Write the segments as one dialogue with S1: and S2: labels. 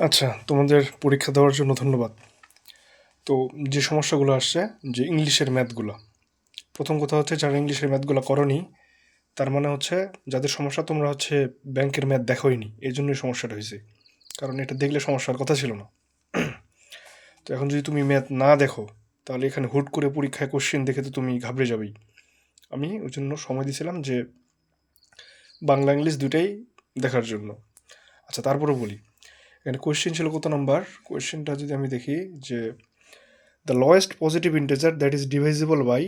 S1: আচ্ছা, তোমাদের পরীক্ষা দেওয়ার জন্য ধন্যবাদ। তো যে সমস্যাগুলো আসছে, যে ইংলিশের ম্যাথগুলো, প্রথম কথা হচ্ছে যারা ইংলিশের ম্যাথগুলো করনি, তার মানে হচ্ছে যাদের সমস্যা তোমরা হচ্ছে ব্যাংকের ম্যাথ দেখোইনি, এই জন্যই সমস্যাটা হয়েছে। কারণ এটা দেখলে সমস্যার কথা ছিল না। তো এখন যদি তুমি ম্যাথ না দেখো, তাহলে এখানে হুট করে পরীক্ষায় কোশ্চেন দেখে তো তুমি ঘাবড়ে যাবেই। আমি ওই জন্য সময় দিয়েছিলাম যে বাংলা ইংলিশ দুটাই দেখার জন্য। আচ্ছা, তারপরে বলি, এখানে কোশ্চেন ছিল কত নাম্বার? কোশ্চেনটা যদি আমি দেখি যে the lowest positive integer that is divisible by,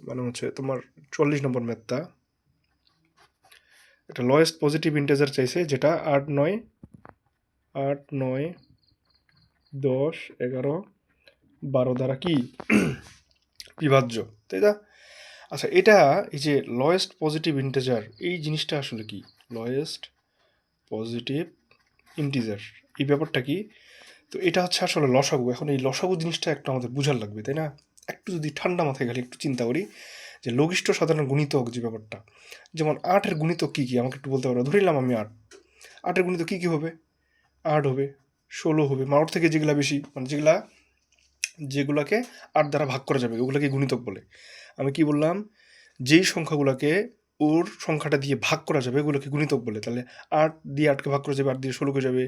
S1: মানে হচ্ছে তোমার 40 নম্বর ম্যাথটা, এটা লোয়েস্ট পজিটিভ ইন্টিজার চাইছে, যেটা 8, 9, 10, 11, 12 দ্বারা কি বিভাজ্য, তাই না? আচ্ছা, এটা এই যে লোয়েস্ট পজিটিভ ইন্টিজার, এই জিনিসটা আসলে কি? লোয়েস্ট পজিটিভ ইন্টিজার, এই ব্যাপারটা কি? তো এটা হচ্ছে আসলে লসাগু। এখন এই লসাগু জিনিসটা একটু আমাদের বোঝার লাগবে, তাই না? একটু যদি ঠান্ডা মাথায় খালি একটু চিন্তা করি যে লঘিষ্ঠ সাধারণ গুণিতক যে ব্যাপারটা, যেমন 8-এর গুণিতক কী কী আমাকে একটু বলতে পারো? ধরে নিলাম আমি 8-এর গুণিতক কী কী হবে? 8 হবে, 16 হবে, মাওর থেকে যেগুলা বেশি, মানে যেগুলাকে 8 দ্বারা ভাগ করা যাবে ওগুলাকে গুণিতক বলে। আমি কি বললাম? যেই সংখ্যাগুলোকে ওর সংখ্যাটা দিয়ে ভাগ করা যাবে ওগুলোকে গুণিতক বলে। তাহলে 8 দিয়ে 8কে ভাগ করা যাবে, 8 দিয়ে 16কে যাবে,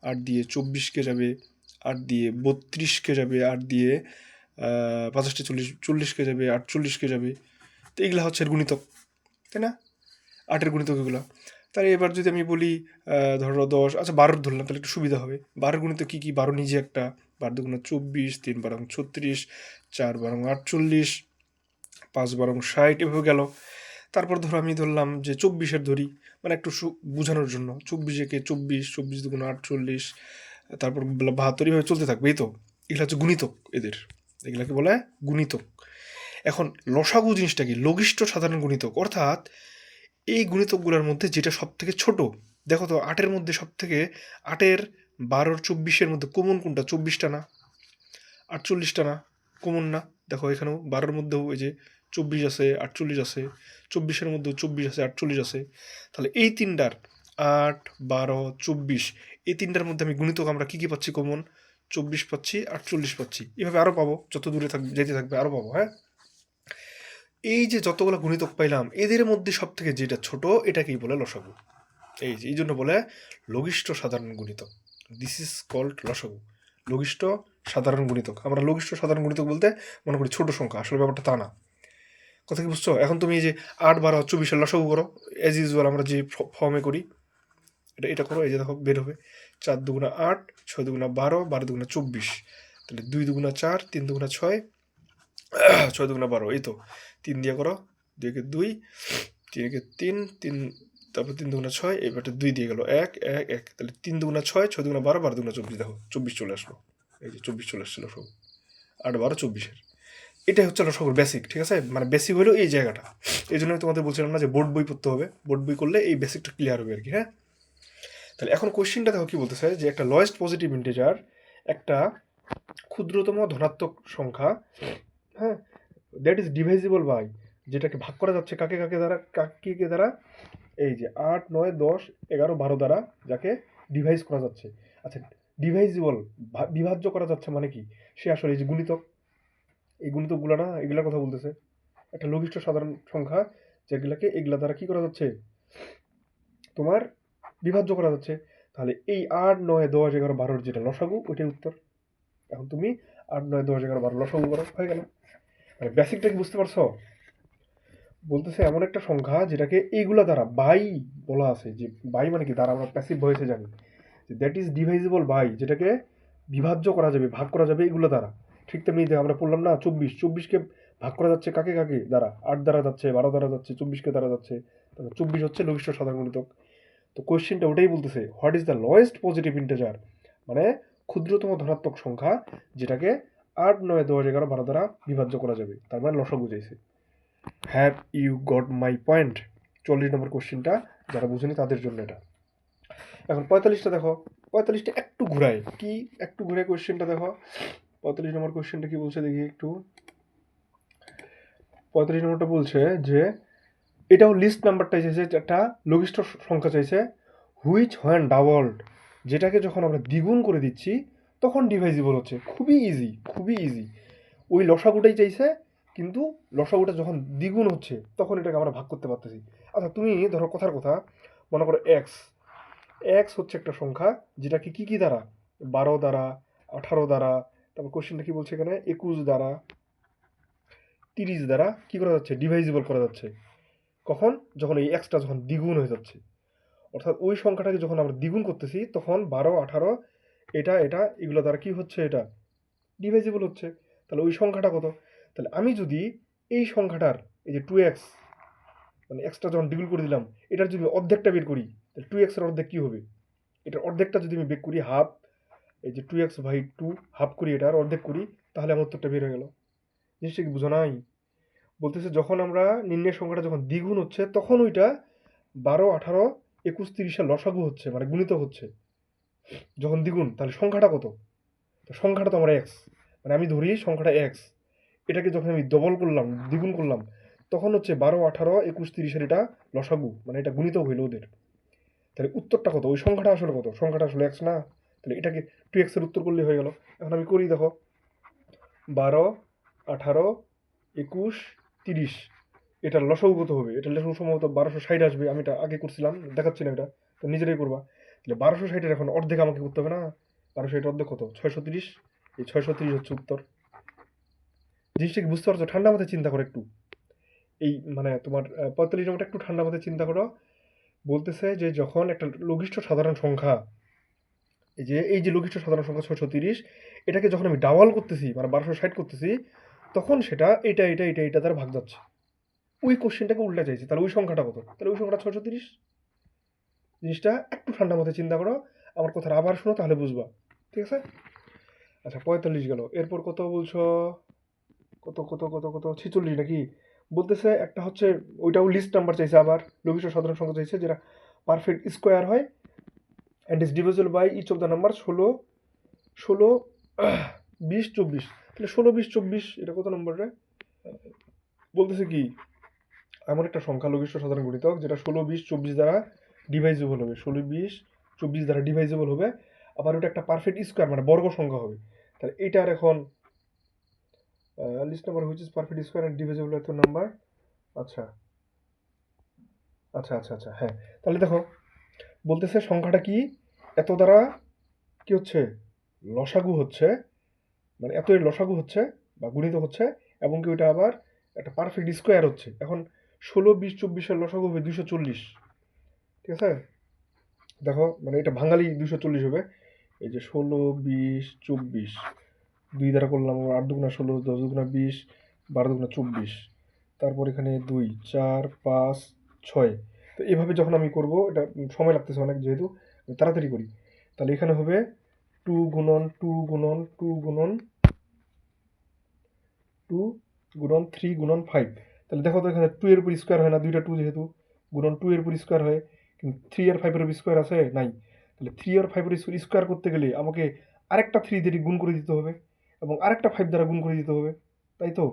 S1: 8 দিয়ে 24কে যাবে, 8 দিয়ে 32কে যাবে, 8 দিয়ে 50কে 40কে যাবে, 48কে যাবে। তো এগুলো হচ্ছে এর গুণিতক, তাই না? 8-এর গুণিতক এগুলো। তাহলে এবার যদি আমি বলি ধরো 10, আচ্ছা 12 ধরলাম, তাহলে একটু সুবিধা হবে। 12-এর গুণিতক কী কী? 12 নিজে একটা, 12 দুগুণে 24, 3 বারং 36, 4 বারং 48, 5 বারং 60, এভাবে গেল। তারপর ধরো আমি ধরলাম যে 24-এর ধরি, মানে একটু বোঝানোর জন্য। 24-একে 24, 24 দুগুণে 48, তারপর 72, এভাবে চলতে থাকবে। এই তো এগুলো হচ্ছে গুণিতক এদের, এগুলাকে বলা হয় গুণিতক। এখন লসাগু জিনিসটা কি? লঘিষ্ঠ সাধারণ গুণিতক, অর্থাৎ এই গুণিতকগুলোর মধ্যে যেটা সব থেকে ছোট। দেখো তো 8-এর মধ্যে সব থেকে, 8-এর, 12-র, 24-এর মধ্যে কমন কোনটা? 24টা না, 48টা না? কমন না? দেখো এখানেও 12-এর মধ্যেও এই যে 24 আছে, 48 আছে, 24-এর মধ্যেও 24 আছে, 48 আছে। তাহলে এই তিনটার, 8, 12, 24, এই তিনটার মধ্যে আমি গুণিতক আমরা কী কী পাচ্ছি কমন? 24 পাচ্ছি, 48 পাচ্ছি, এভাবে আরও পাবো, যত দূরে যেতে থাকবে আরও পাবো। হ্যাঁ, এই যে যতগুলো গুণিতক পাইলাম এদের মধ্যে সব থেকে যেটা ছোট এটাকেই বলে লসাগু। এই জন্য বলে লঘিষ্ঠ সাধারণ গুণিতক। দিস ইজ কল্ড লসাগু, লঘিষ্ঠ সাধারণ গুণিতক। আমরা লঘিষ্ঠ সাধারণ গুণিতক বলতে মনে করি ছোট সংখ্যা, আসলে ব্যাপারটা তা না। কথা কি বুঝছো? এখন তুমি এই যে 8, 12, 24-এর লসাগু করো, অ্যাজ ইউজুয়াল আমরা যে ফর্মে করি, এটা করো। এই যে দেখো বের হবে 4 দুগুণা 8, 6 দুগুণা 12, 12 দুগুণা 24, তাহলে 2 দুগুণা 4, 3 দুগুণা 6, 6 দুগুণা 12, এই তো 3 দিয়ে করো, 2 কে 2, 3 কে 3, 3, তারপর 3 দুগুণা 6, এবারটা 2 দিয়ে গেল 1, 1, 1, তাহলে 3 দুগুণা 6, 6 দুগুণা 12, 12 দুগুণা 24, দেখো 24 চলে আসলো। এই যে 24 চলে আসছিল সব, 8, 12, 24-এর। এটাই হচ্ছে লসাগুর বেসিক, ঠিক আছে? মানে বেসিক হলো এই জায়গাটা। এই জন্য আমি তোমাদের বলছিলাম না যে বোর্ড বই পড়তে হবে, বোর্ড বই করলে এই বেসিকটা ক্লিয়ার হবে আর কি। হ্যাঁ, তাহলে এখন কোশ্চেনটা দেখো কি বলতেছে, যে একটা লোয়েস্ট পজিটিভ ইন্টিজার, একটা ক্ষুদ্রতম ধনাত্মক সংখ্যা, হ্যাঁ, দ্যাট ইজ ডিভাইজিবল বাই, যেটাকে ভাগ করা যাচ্ছে কাকে কাকে দ্বারা, কাকে দ্বারা? এই যে 8, 9, 10, 11, 12 দ্বারা, যাকে ডিভাইস করা যাচ্ছে। আচ্ছা, ডিভাইজিবল, বিভাজ্য করা যাচ্ছে মানে কি? সে আসলে এই যে গুণিতক, এই গুণিতকগুলো না, এগুলোর কথা বলতেছে। একটা লঘিষ্ঠ সাধারণ সংখ্যা যেগুলাকে এগুলা দ্বারা কি করা যাচ্ছে? তোমার বিভাজ্য করা যাচ্ছে। তাহলে এই 8, 9, 10, 11, 12-র যেটা লসাগু, ওইটাই উত্তর। এখন তুমি 8, 9, 10, 11, 12 লসাগু করো, হয়ে গেল। মানে বেসিকটা কি বুঝতে পারছো? বলতেছে এমন একটা সংখ্যা যেটাকে এইগুলা দ্বারা বাই বলা আছে। যে বাই মানে কি? দ্বারা আমরা প্যাসিভ ভয়েসে জানি যে দ্যাট ইজ ডিভাইজিবল বাই, যেটাকে বিভাজ্য করা যাবে, ভাগ করা যাবে এগুলো দ্বারা। ঠিক তেমনি আমরা পড়লাম না 24কে ভাগ করা যাচ্ছে কাকে কাকে দ্বারা? 8 দ্বারা যাচ্ছে, 12 দ্বারা যাচ্ছে, 24কে দ্বারা যাচ্ছে। তাহলে 24 হচ্ছে লঘিষ্ঠ সাধারণ গুণিতক। তো কোয়েশ্চেনটা ওটাই বলতেছে, what is the lowest positive integer, মানে ক্ষুদ্রতম ধনাত্মক সংখ্যা যেটাকে 8, 9, 10, 11, 12 দ্বারা বিভাজ্য করা যাবে, তার মানে লসাগু চাইছে। Have you got my point? 40 number কোশ্চেনটা যারা বুঝেনি তাদের জন্য এটা। এখন 45টা দেখো, 45টা একটু ঘুরায় কি, একটু ঘুরে কোশ্চেনটা দেখো। 45 নম্বর কোশ্চেনটা কি বলছে দেখি একটু। 45 নম্বরটা বলছে যে এটাও লিস্ট নাম্বারটা চাইছে, একটা লঘিষ্ঠ সংখ্যা চাইছে, হুইচ হোয়েন ডাবলড যেটাকে যখন আমরা দ্বিগুণ করে দিচ্ছি তখন ডিভাইজিবল হচ্ছে। খুবই ইজি, খুবই ইজি। ওই লসাগুটাই চাইছে, কিন্তু লসাগুটা যখন দ্বিগুণ হচ্ছে তখন এটাকে আমরা ভাগ করতে পারতেছি। আচ্ছা তুমি ধরো কথার কথা, মনে করো এক্স, এক্স হচ্ছে একটা সংখ্যা যেটাকে কি কি দ্বারা, 12 দ্বারা, 18 দ্বারা, তারপর কোশ্চেনটা কি বলছে এখানে 21 দ্বারা, 30 দ্বারা কি করা যাচ্ছে, ডিভাইজিবল করা যাচ্ছে। কখন, যখন এই এক্সটা যখন দ্বিগুণ হয়ে যাচ্ছে, অর্থাৎ ওই সংখ্যাটাকে যখন আমরা দ্বিগুণ করতেছি তখন 12, 18 এটা এটা এগুলো দ্বারা কি হচ্ছে, এটা ডিভাইজিবল হচ্ছে। তাহলে ওই সংখ্যাটা কত, তাহলে আমি যদি এই সংখ্যাটার এই যে 2x, মানে এক্সটা যখন দ্বিগুণ করে দিলাম, এটার যদি অর্ধেকটা বের করি, তাহলে 2x এর অর্ধেক কি হবে, এটার অর্ধেকটা যদি আমি বের করি হাফ, এই যে 2x/2 হাফ করি, এটার অর্ধেক করি, তাহলে আমার উত্তরটা বের হয়ে গেল। জিনিসটা কি বুঝো নাই? বলতেছে যখন আমরা নির্ণয়ের সংখ্যাটা যখন দ্বিগুণ হচ্ছে তখন ওইটা 12, 18, 21, 30 এর লসাগু হচ্ছে, মানে গুণিত হচ্ছে যখন দ্বিগুণ। তাহলে সংখ্যাটা কত, তো সংখ্যাটা তো আমার এক্স, মানে আমি ধরি সংখ্যাটা এক্স, এটাকে যখন আমি ডবল করলাম, দ্বিগুণ করলাম, তখন হচ্ছে 12, 18, 21, 30 এটা লসাগু, মানে এটা গুণিত হইল ওদের। তাহলে উত্তরটা কত, ওই সংখ্যাটা আসলে কত, সংখ্যাটা আসলে এক্স না, তাহলে এটাকে 2x এর উত্তর করলে হয়ে গেল। এখন আমি করি, দেখো 12, 18, 21, 30 এটার লসাগু কত হবে, এটার লসাগু সম্ভবত 1260 আসবে, আমি এটা আগে করছিলাম, দেখাচ্ছি না এটা, তো নিজেরাই করবা। তাহলে 1260 এখন অর্ধেক আমাকে করতে হবে না, 1260 অর্ধেক কত, 630, এই 630 হচ্ছে উত্তর। জিনিসটা কি বুঝতে পারছো? ঠান্ডা মাথায় চিন্তা করো একটু, এই মানে তোমার 45 নম্বরটা একটু ঠান্ডা মাথায় চিন্তা করো। বলতেছে যে যখন একটা লঘিষ্ঠ সাধারণ সংখ্যা, এই যে লঘিষ্ঠ সাধারণ সংখ্যা 630, এটাকে যখন আমি ডাবল করতেছি, মানে 1260 করতেছি, তখন সেটা এটা দ্বারা ভাগ যাচ্ছে। ওই কোশ্চেনটাকে উল্টা চাইছে, তাহলে ওই সংখ্যাটা কত, তাহলে ওই সংখ্যাটা 630। জিনিসটা একটু ঠান্ডা মাথায় চিন্তা করো, আমার কথাটা আবার শোনো, তাহলে বুঝবা। ঠিক আছে? আচ্ছা 45 গেল, এরপর কত বলছো, কত কত কত কত 46 নাকি? বলতেছে একটা হচ্ছে, ওইটাও লিস্ট নাম্বার চাইছে, আবার লঘিষ্ঠ সাধারণ সংখ্যা চাইছে যেটা পারফেক্ট স্কোয়ার হয় and is divisible by each of the number 16, 16, 20, 24। তাহলে 16, 20, 24 এটা কত নম্বর রে? বলতেছে কি, এমন একটা সংখ্যা লঘিষ্ঠ সাধারণ গুণিতক যেটা 16, 20, 24 দ্বারা ডিভাইজেবল হবে, 16, 20, 24 দ্বারা ডিভাইজেবল হবে, আবার ওটা একটা পারফেক্ট স্কোয়ার মানে বর্গ সংখ্যা হবে। তাহলে এটার এখন least number which is perfect square and divisible এত নাম্বার। আচ্ছা আচ্ছা আচ্ছা আচ্ছা, হ্যাঁ। তাহলে দেখো বলতেছে সংখ্যাটা কি, এত দ্বারা কি হচ্ছে, লসাগু হচ্ছে, মানে এত এর লসাগু হচ্ছে বা গুণিত হচ্ছে, এবং কি ওইটা আবার একটা পারফেক্ট স্কোয়ার হচ্ছে। এখন 16, 20, 24 লসাগু হবে 240। ঠিক আছে? দেখো মানে এটা ভাঙালি 240 হবে। এই যে 16, 20, 24 দুই দ্বারা করলাম, 8 দুগুণা 16, 10 দুগুণা 20, 12 দুগুণা 24, তারপর এখানে 2, 4, 5, 6। তো এভাবে যখন আমি করব, এটা সময় লাগতেছে অনেক, যেহেতু আমি তাড়াতাড়ি করি। তাহলে এখানে হবে 2 গুণন 2 গুণন 2 গুণন 2 গুণন 3 গুণন 5। তাহলে দেখো তো এখানে 2 এর উপর স্কোয়ার হয় না, দুইটা 2 যেহেতু, গুণন 2 এর উপর স্কোয়ার হয়, কিন্তু 3 আর 5 এর উপর স্কোয়ার আছে নাই। তাহলে 3 আর 5 এর স্কোয়ার করতে গেলে আমাকে আরেকটা 3 দিয়ে গুণ করে দিতে হবে, এবং আরেকটা 5 দ্বারা গুণ করে দিতে হবে, তাই তো?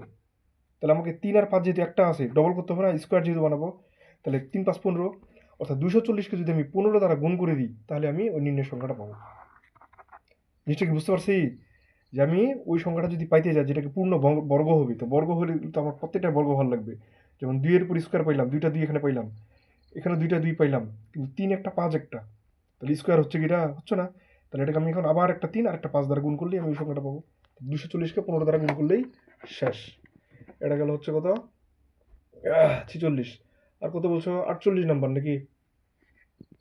S1: তাহলে আমাকে 3 আর 5 যেহেতু একটা আছে, ডবল করতে হবে না, স্কোয়ার যেহেতু বানাবো। তাহলে 3, 5, 15, অর্থাৎ 240কে যদি আমি 15 দ্বারা গুণ করে দিই, তাহলে আমি ওই নির্ণয় সংখ্যাটা পাবো। জিনিসটা কি বুঝতে পারছি? যে আমি ওই সংখ্যাটা যদি পাইতে যাই যেটাকে পূর্ণ বর্গ হবে, তো বর্গ হলে তো আমার প্রত্যেকটা বর্গ ভালো লাগবে। যেমন 2 এর উপর স্কোয়ার পাইলাম, দুইটা 2 এখানে পাইলাম, এখানে দুইটা 2 পাইলাম, কিন্তু 3 একটা 5 একটা, তাহলে স্কোয়ার হচ্ছে কি, এটা হচ্ছে না। তাহলে এটাকে আমি এখন আবার একটা 3 আর একটা 5 দ্বারা গুণ করলেই আমি ওই সংখ্যাটা পাবো। 240কে 15 দ্বারা গুণ করলেই শেষ। এটা গেল হচ্ছে কত, 46। আর কত বলছো, 48 নাম্বার নাকি?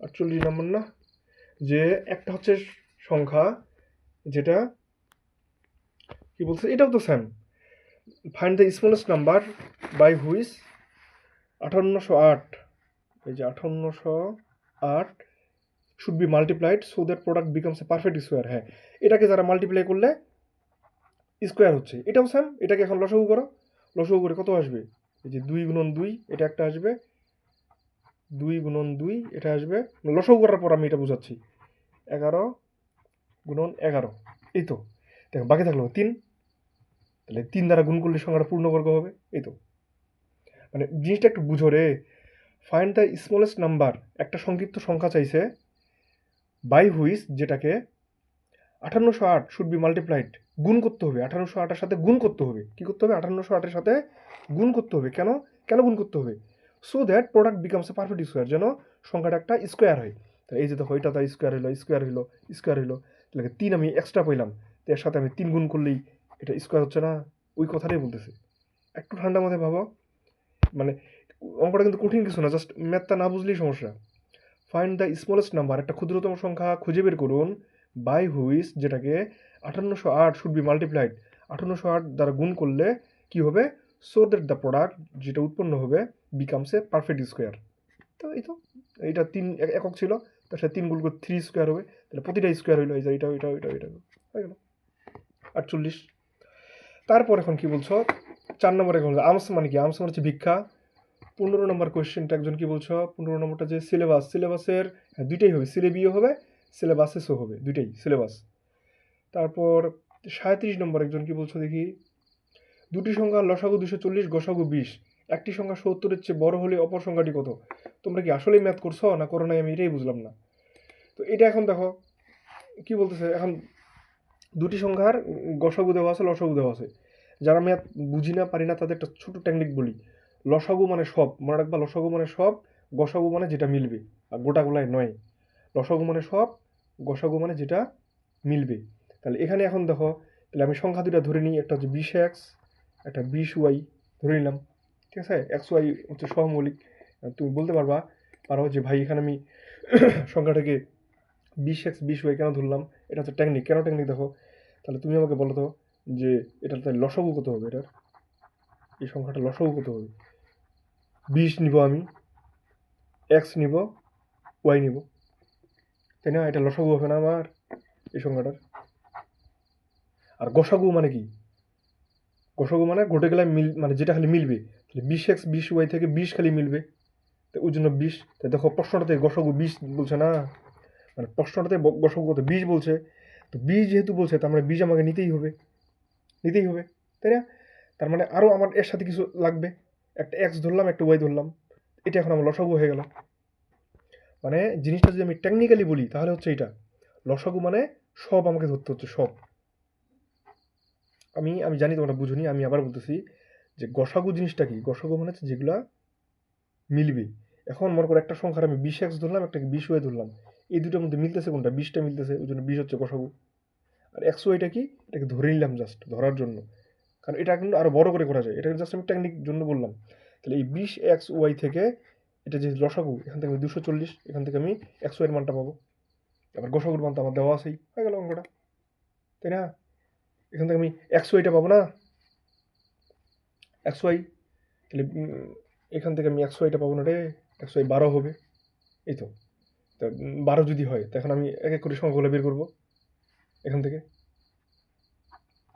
S1: 48 নাম্বার না, যে একটা হচ্ছে সংখ্যা যেটা কি বলছে, এটাও তো same, find the smallest number by which 5808, এই যে 5808 should be multiplied so that product becomes a perfect square. হ্যাঁ, এটাকে যারা মাল্টিপ্লাই করলে স্কোয়ার হচ্ছে, এটাও সেম। এটাকে এখন লসাগু করো, লসাগু করে কত আসবে, এই যে 2 গুণন 2 এটা একটা আসবে, 2 গুণন 2 এটা আসবে, লসাগু করার পর আমি এটা বুঝাচ্ছি, 11 গুণন 11, এই তো। দেখো বাকি থাকলো 3, তাহলে 3 দ্বারা গুণ করলে সংখ্যাটা পূর্ণবর্গ হবে, এই তো। মানে জিনিসটা একটু বুঝো রে। ফাইন্ড দ্য স্মলেস্ট নাম্বার, একটা সংক্ষিপ্ত সংখ্যা চাইছে বাই হুইচ যেটাকে 5808 শুড বি মাল্টিপ্লাইড, গুণ করতে হবে, 5808-এর সাথে গুণ করতে হবে। কি করতে হবে? 5808-এর সাথে গুণ করতে হবে। কেন কেন গুণ করতে হবে? So that product becomes a perfect square, যেন সংখ্যাটা একটা স্কোয়ার হয়। তাহলে এই যে দেখো, এটা তার স্কোয়ার হইলো, স্কোয়ার হইলো, স্কোয়ার হইলো, তাহলে 3 আমি এক্সট্রা পেলাম, তো এর সাথে আমি 3 গুণ করলেই এটা স্কোয়ার হচ্ছে না? ওই কথাটাই বলতেছে। একটু ঠান্ডা মাথায় ভাবো, মানে অঙ্কটা কিন্তু কঠিন কিছু না, জাস্ট ম্যাথটা না বুঝলেই সমস্যা। ফাইন্ড দ্য স্মলেস্ট নাম্বার, একটা ক্ষুদ্রতম সংখ্যা খুঁজে বের করুন, বাই হুইচ যেটাকে 5808 শুড বি মাল্টিপ্লাইড, 5808 দ্বারা গুণ করলে কি হবে? সো দ্যাট দ্য প্রোডাক্ট যেটা উৎপন্ন হবে বিকামস এ পারফেক্ট স্কোয়ার। তো এইটা 3 একক ছিল, তার সাথে 3 গুণ করে 3 স্কোয়ার হবে, তাহলে প্রতিটা স্কোয়ার হইলো, এই যে এটা হয়ে গেল 48। তারপর এখন কি বলছো? 4 নম্বরে এখন আর্মস মানে কি? আর্মস মানে হচ্ছে ভিক্ষা। 15 নম্বর কোয়েশ্চেনটা একজন কি বলছো? 15 নম্বরটা যে সিলেবাস, সিলেবাসের দুইটাই হবে, সিলেবিও হবে, সিলেবাসেসও হবে, দুইটাই সিলেবাস। তারপর 37 নম্বর একজন কি বলছো দেখি? দুটি সংখ্যা লসাগু 240, গসাগু 20, একটি সংখ্যা 70-এর চেয়ে বড় হলে অপর সংখ্যাটি কত? তোমরা কি আসলেই ম্যাথ করছো না করো নাই? আমি এটাই বুঝলাম না। তো এটা এখন দেখো কি বলতেছে, এখন দুটি সংখ্যার গসাগু দেওয়া আছে, লসাগু দেওয়া আছে। যারা ম্যাথ বুঝি না, পারি না, তাদের একটা ছোট টেকনিক বলি। লসাগু মানে সব, মনে রাখবা, লসাগু মানে সব, গসাগু মানে যেটা মিলবে, আর গোটাগুলায় নয়। লসাগু মানে সব, গসাগু মানে যেটা মিলবে। তাহলে এখানে এখন দেখো, তাহলে আমি সংখ্যা দুটা ধরে নিই, একটা হচ্ছে 20x, একটা 20y ধরে নিলাম, ঠিক আছে? এক্স ওয়াই হচ্ছে সহমৌলিক। তুমি বলতে পারো যে ভাই এখানে আমি সংখ্যাটাকে 20x 20y কেন ধরলাম? এটা হচ্ছে টেকনিক। কেন টেকনিক দেখো, তাহলে তুমি আমাকে বলো তো যে এটার তাহলে লসাগু কত হবে? এটার এই সংখ্যাটা লসাগু কত হবে? 20 নিব আমি, x নিব, y নিব, তাই না? এটা লসাগু হবে না আমার এই সংখ্যাটার? আর গসাগু মানে কি? গসাগু মানে গোটে গেলে মানে যেটা খালি মিলবে। তাহলে 20x 20y থেকে 20 খালি মিলবে, তো ওই জন্য 20। তাই দেখো প্রশ্নটাতে গসাগু 20 বলছে না, মানে প্রশ্নটাতে গসাগু কত? 20 বলছে। তো 20 যেহেতু বলছে, তার মানে 20 আমাকে নিতেই হবে, তাই না? তার মানে আরও আমার এর সাথে কিছু লাগবে, একটা এক্স ধরলাম, একটা ওয়াই ধরলাম, এটা এখন আমার লসাগু হয়ে গেল। মানে জিনিসটা যদি আমি টেকনিক্যালি বলি তাহলে হচ্ছে এটা লসাগু মানে সব আমাকে ধরতে হচ্ছে, সব। আমি জানি তোমরা বুঝুনি, আমি আবার বলতেছি যে গসাগু জিনিসটা কি? গসাগু মানে হচ্ছে যেগুলা মিলবে। এখন মনে করো একটা সংখ্যার আমি 20x ধরলাম, একটাকে 20y ধরলাম, এই দুটোর মধ্যে মিলতেছে কোনটা? 20টা মিলতেছে, ওই জন্য 20 হচ্ছে গসাগু। আর এক্স ওয়াইটা কি? এটাকে ধরে নিলাম জাস্ট ধরার জন্য, কারণ এটা কিন্তু আরও বড় করে করা যায়, এটা জাস্ট আমি টেকনিক জন্য বললাম। তাহলে এই 20xy থেকে এটা যে লসাগু, এখান থেকে আমি 240, এখান থেকে আমি এক্স ওয়াইয়ের মানটা পাবো। আবার গসাগুর মান তো আমার দেওয়া আছেই, হয়ে গেল অঙ্কটা, তাই না? এখান থেকে আমি এক্স ওয়াইটা পাবো না, এক্স ওয়াই, তাহলে এখান থেকে আমি এক্স ওয়াইটা পাবো না রে, এক্স ওয়াই 12 হবে, এই তো। তা 12 যদি হয়, তখন আমি এক এক করে সংখ্যাগুলো বের করবো এখান থেকে,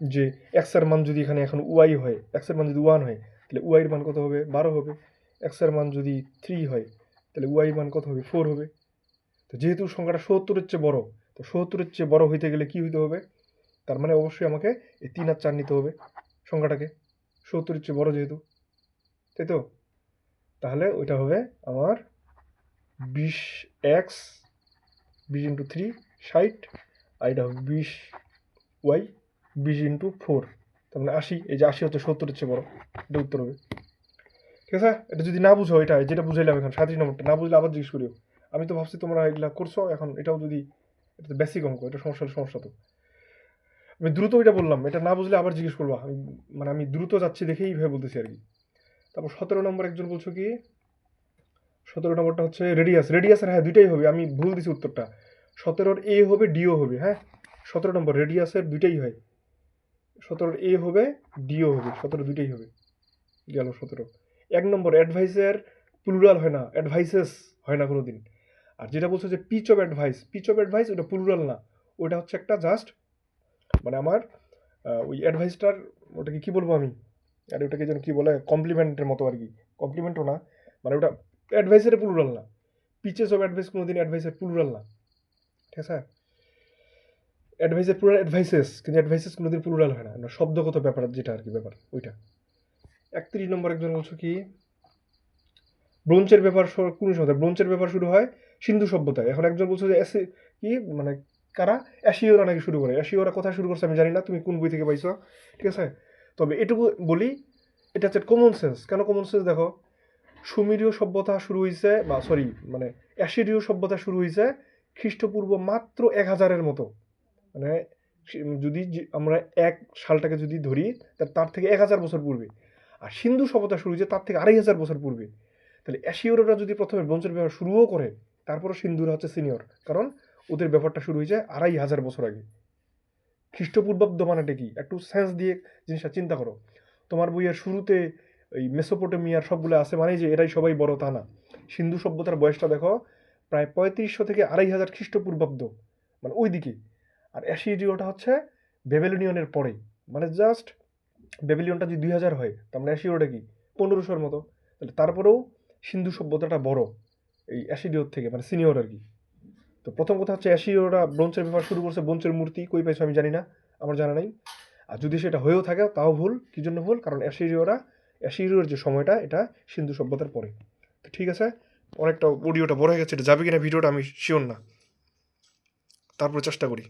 S1: যে এক্স এর মান যদি এখানে এখন ওয়াই হয়, এক্স এর মান যদি 1 হয়, তাহলে ওয়াই এর মান কত হবে? 12 হবে। এক্স এর মান যদি 3 হয়, তাহলে ওয়াই মান কত হবে? 4 হবে। তো যেহেতু সংখ্যাটা 70-এর চেয়ে বড়, তো 70-এর চেয়ে বড় হইতে গেলে কি হইতে হবে? তার মানে অবশ্যই আমাকে এই 3 আর 4 নিতে হবে সংখ্যাটাকে, 70-এর চেয়ে বড় যেহেতু, তাই তো? তাহলে ওইটা হবে আমার 20x, 20 ইন্টু 3 60, আর এটা হবে 20y 20 ইন্টু 4, তার মানে 80। এই যে 80 হচ্ছে 70-এর চেয়ে বড়, এটা উত্তর হবে। ঠিক আছে? এটা যদি না বুঝো, এটা যেটা বুঝাইলাম এখন 37 নম্বরটা না বুঝলে আবার জিজ্ঞেস করিও। আমি তো ভাবছি তোমরা এগুলা করছো, এখন এটাও যদি, এটা তো বেসিক অঙ্ক, এটা সমস্যা তো। আমি দ্রুত এটা বললাম, এটা না বুঝলে আবার জিজ্ঞেস করবা, মানে আমি দ্রুত যাচ্ছি দেখেই ভেবে বলতেছি আর কি। তারপর 17 নম্বর একজন বলছো কি? 17 নম্বরটা হচ্ছে রেডিয়াসের, হ্যাঁ দুইটাই হবে, আমি ভুল দিছি উত্তরটা। 17-র এ হবে, ডিও হবে, হ্যাঁ 17 নম্বর রেডিয়াসের দুইটাই হয়, 17-র এ হবে, ডিও হবে, 17 দুইটাই হবে, গেল 17। 1 নম্বর অ্যাডভাইসের প্লুরাল হয় না, অ্যাডভাইসেস হয় না কোনোদিন। আর যেটা বলছো যে পিচ অফ অ্যাডভাইস, ওটা প্লুরাল না, ওটা হচ্ছে একটা জাস্ট, মানে আমার ওই অ্যাডভাইসটার, ওটাকে কি বলবো আমি, আর ওটাকে যেন কি বলে, কমপ্লিমেন্টের মতো আর কি, কমপ্লিমেন্টও না, মানে ওটা অ্যাডভাইসের প্লুরাল না। পিচেস অফ অ্যাডভাইস কোনোদিন অ্যাডভাইসের প্লুরাল না, ঠিক আছে? অ্যাডভাইসের প্লুরাল অ্যাডভাইসেস, কিন্তু অ্যাডভাইসেস কোনোদিন প্লুরাল হয় না, শব্দগত ব্যাপার যেটা আর কি ব্যাপার ওইটা। 31 নম্বর একজন বলছো কি? ব্রোঞ্চের ব্যাপার কোন সভ্যতায়? ব্রোঞ্চের ব্যাপার শুরু হয় সিন্ধু সভ্যতায়। এখন একজন বলছো যে কি মানে কারা অ্যাশিওরা নাকি শুরু করে। অ্যাশিওরা কোথায় শুরু করছে আমি জানি না, তুমি কোন বই থেকে পাইছো, ঠিক আছে। তবে এটুকু বলি, এটা হচ্ছে কমন সেন্স। কেন কমন সেন্স দেখো, সুমেরীয় সভ্যতা শুরু হয়েছে, বা সরি মানে অ্যাশিরীয় সভ্যতা শুরু হয়েছে খ্রিস্টপূর্ব মাত্র 1000-এর মতো, মানে যদি আমরা এক সালটাকে যদি ধরি তার থেকে 1000 বছর পূর্বে। আর সিন্ধু সভ্যতা শুরু হয়েছে তার থেকে 2500 বছর পূর্বে। তাহলে অ্যাশিওররা যদি প্রথমে ব্রোঞ্জের ব্যবহার শুরুও করে, তারপরে সিন্ধুরা হচ্ছে সিনিয়র, কারণ ওদের ব্যাপারটা শুরু হয়েছে 2500 বছর আগে। খ্রিস্টপূর্বাব্দ মানেটা কি, একটু সেন্স দিয়ে জিনিসটা চিন্তা করো। তোমার বইয়ের শুরুতে এই মেসোপটেমিয়ার সবগুলো আছে মানে যে এরাই সবাই বড় তা না। সিন্ধু সভ্যতার বয়সটা দেখো প্রায় 3500 থেকে 2500 খ্রিস্টপূর্বাব্দ, মানে ওই দিকে। আর অ্যাশিরীয়টা হচ্ছে বেবিলনিয়নের পরে, মানে জাস্ট বেবিলিয়নটা যদি 2000 হয়, তার মানে অ্যাশিরীয়টা কি 1500-এর মতো। তাহলে তারপরেও সিন্ধু সভ্যতাটা বড় এই অ্যাশিরীয়র থেকে, মানে সিনিয়র আর কি। তো প্রথম কথা হচ্ছে অ্যাশিরীয়রা ব্রোঞ্জের ব্যবহার শুরু করছে, ব্রোঞ্জের মূর্তি কই পাইছো আমি জানি না, আমার জানা নাই। আর যদি সেটা হয়েও থাকে তাও ভুল। কি জন্য ভুল? কারণ অ্যাশিরীয়র যে সময়টা এটা সিন্ধু সভ্যতার পরে। তো ঠিক আছে, অনেকটা অডিওটা বড় হয়ে গেছে, এটা যাবে কিনা ভিডিওটা আমি শিওর না, তারপরে চেষ্টা করি।